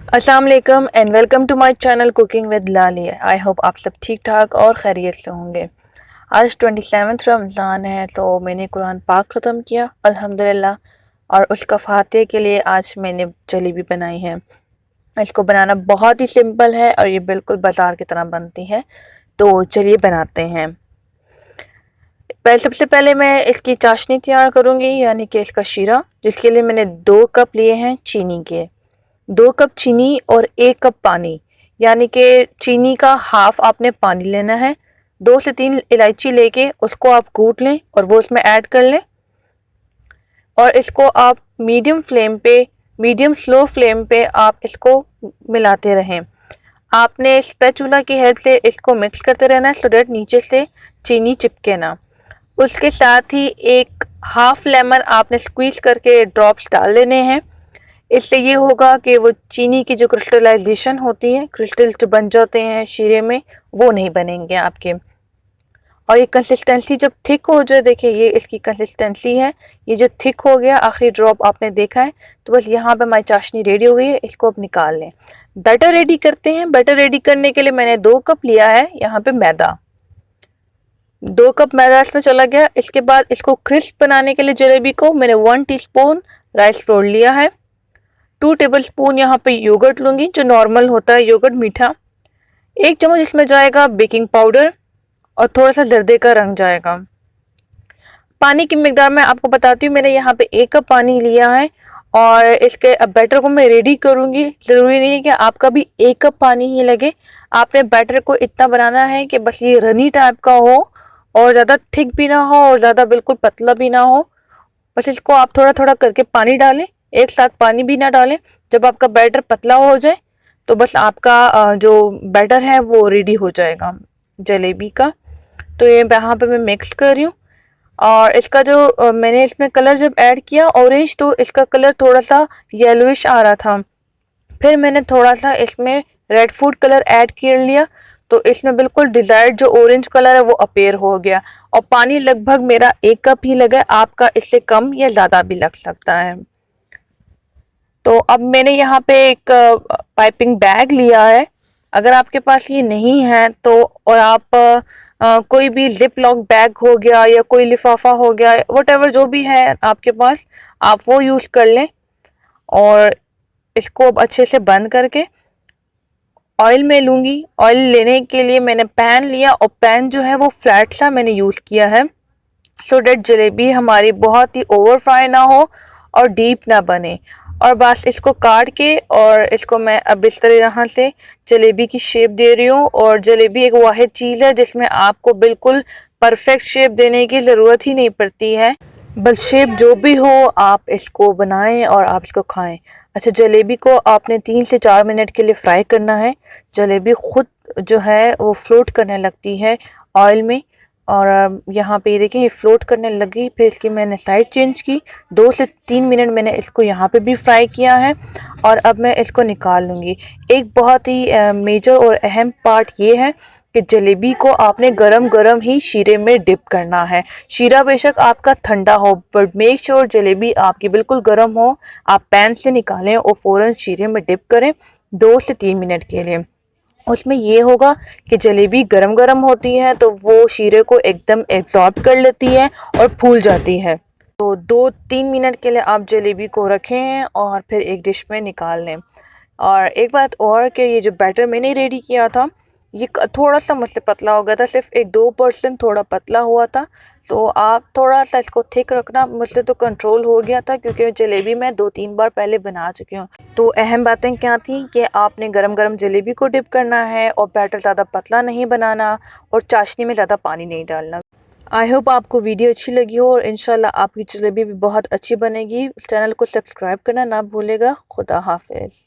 अस्सलाम वालेकुम and welcome to my channel cooking with Lali. I hope आप सब ठीक ठाक और खैरियत से होंगे। आज 27 रमज़ान है तो मैंने कुरान पाक ख़त्म किया अल्हम्दुलिल्लाह, और उसका फातिहा के लिए आज मैंने जलेबी बनाई है। इसको बनाना बहुत ही सिंपल है और ये बिल्कुल बाज़ार की तरह बनती है। तो चलिए बनाते हैं। सबसे पहले मैं इसकी चाशनी तैयार करूँगी, यानी कि इसका शीरा, जिसके लिए मैंने 2 कप लिए हैं चीनी के। 2 कप चीनी और 1 कप पानी, यानी कि चीनी का हाफ आपने पानी लेना है। 2 से 3 इलायची लेके उसको आप कूट लें और वो उसमें ऐड कर लें, और इसको आप मीडियम स्लो फ्लेम पे आप इसको मिलाते रहें। आपने स्पैचुला की हेल्प से इसको मिक्स करते रहना है, सो दैट नीचे से चीनी चिपके ना। उसके साथ ही एक हाफ लेमन आपने स्क्वीज करके ड्रॉप्स डाल लेने हैं। इससे ये होगा कि वो चीनी की जो क्रिस्टलाइजेशन होती है, क्रिस्टल्स जो बन जाते हैं शीरे में, वो नहीं बनेंगे आपके। और ये कंसिस्टेंसी जब थिक हो जाए, देखिए ये इसकी कंसिस्टेंसी है, ये जो थिक हो गया, आखिरी ड्रॉप आपने देखा है, तो बस यहाँ पे हमारी चाशनी रेडी हो गई है। इसको अब निकाल लें। बैटर रेडी करते हैं। बैटर रेडी करने के लिए मैंने 2 कप लिया है यहाँ पे मैदा। 2 कप मैदा इसमें चला गया। इसके बाद इसको क्रिस्प बनाने के लिए जलेबी को मैंने 1 टीस्पून राइस फ्लोर लिया है। 2 टेबलस्पून यहाँ पे योगर्ट लूंगी, जो नॉर्मल होता है योगर्ट मीठा। 1 चम्मच इसमें जाएगा बेकिंग पाउडर और थोड़ा सा जर्दे का रंग जाएगा। पानी की मिकदार मैं आपको बताती हूँ। मैंने यहाँ पे 1 कप पानी लिया है और इसके बैटर को मैं रेडी करूँगी। ज़रूरी नहीं है कि आपका भी 1 कप पानी ही लगे। आपने बैटर को इतना बनाना है कि बस ये रनी टाइप का हो, और ज़्यादा थिक भी ना हो और ज़्यादा बिल्कुल पतला भी ना हो। बस इसको आप थोड़ा थोड़ा करके पानी डालें, एक साथ पानी भी ना डालें। जब आपका बैटर पतला हो जाए तो बस आपका जो बैटर है वो रेडी हो जाएगा जलेबी का। तो ये यहाँ पे मैं मिक्स कर रही हूँ। और इसका जो मैंने इसमें कलर जब ऐड किया ऑरेंज, तो इसका कलर थोड़ा सा येलोइश आ रहा था। फिर मैंने थोड़ा सा इसमें रेड फूड कलर ऐड कर लिया, तो इसमें बिल्कुल डिजायर्ड जो ऑरेंज कलर है वो अपीयर हो गया। और पानी लगभग मेरा 1 कप ही लगा, आपका इससे कम या ज़्यादा भी लग सकता है। तो अब मैंने यहाँ पे एक पाइपिंग बैग लिया है। अगर आपके पास ये नहीं है तो, और आप कोई भी जिप लॉक बैग हो गया या कोई लिफाफा हो गया, वट जो भी है आपके पास, आप वो यूज़ कर लें। और इसको अब अच्छे से बंद करके ऑयल में लूँगी। ऑयल लेने के लिए मैंने पैन लिया, और पैन जो है वो फ्लैट सा मैंने यूज़ किया है, सो डेट जलेबी हमारी बहुत ही ओवर फ्राई ना हो और डीप ना बने। और बस इसको काट के, और इसको मैं अब इस तरह से जलेबी की शेप दे रही हूँ। और जलेबी एक वाहिद चीज़ है जिसमें आपको बिल्कुल परफेक्ट शेप देने की ज़रूरत ही नहीं पड़ती है। बस शेप जो भी हो आप इसको बनाएं और आप इसको खाएं। अच्छा, जलेबी को आपने 3 से 4 मिनट के लिए फ्राई करना है। जलेबी खुद जो है वो फ्लोट करने लगती है ऑयल में, और यहाँ पे ये देखें ये फ्लोट करने लगी। फिर इसकी मैंने साइड चेंज की। 2 से 3 मिनट मैंने इसको यहाँ पे भी फ्राई किया है, और अब मैं इसको निकाल लूँगी। एक बहुत ही मेजर और अहम पार्ट ये है कि जलेबी को आपने गरम गरम ही शीरे में डिप करना है। शीरा बेशक आपका ठंडा हो, बट मेक श्योर जलेबी आपकी बिल्कुल गरम हो। आप पैन से निकालें और फ़ौरन शीरे में डिप करें 2 से 3 मिनट के लिए। उसमें ये होगा कि जलेबी गरम गरम होती है तो वो शीरे को एकदम एब्जॉर्ब कर लेती है और फूल जाती है। तो 2-3 मिनट के लिए आप जलेबी को रखें और फिर एक डिश में निकाल लें। और एक बात और कि ये जो बैटर मैंने रेडी किया था, ये थोड़ा सा मुझसे पतला हो गया था, सिर्फ 1-2% थोड़ा पतला हुआ था। तो आप थोड़ा सा इसको थिक रखना। मुझसे तो कंट्रोल हो गया था क्योंकि जलेबी मैं 2-3 बार पहले बना चुकी हूँ। तो अहम बातें क्या थी कि आपने गरम गरम जलेबी को डिप करना है, और बैटर ज़्यादा पतला नहीं बनाना, और चाशनी में ज़्यादा पानी नहीं डालना। आई होप आपको वीडियो अच्छी लगी हो, और इंशाल्लाह आपकी जलेबी भी बहुत अच्छी बनेगी। चैनल को सब्सक्राइब करना ना भूलेगा। खुदा हाफिज़।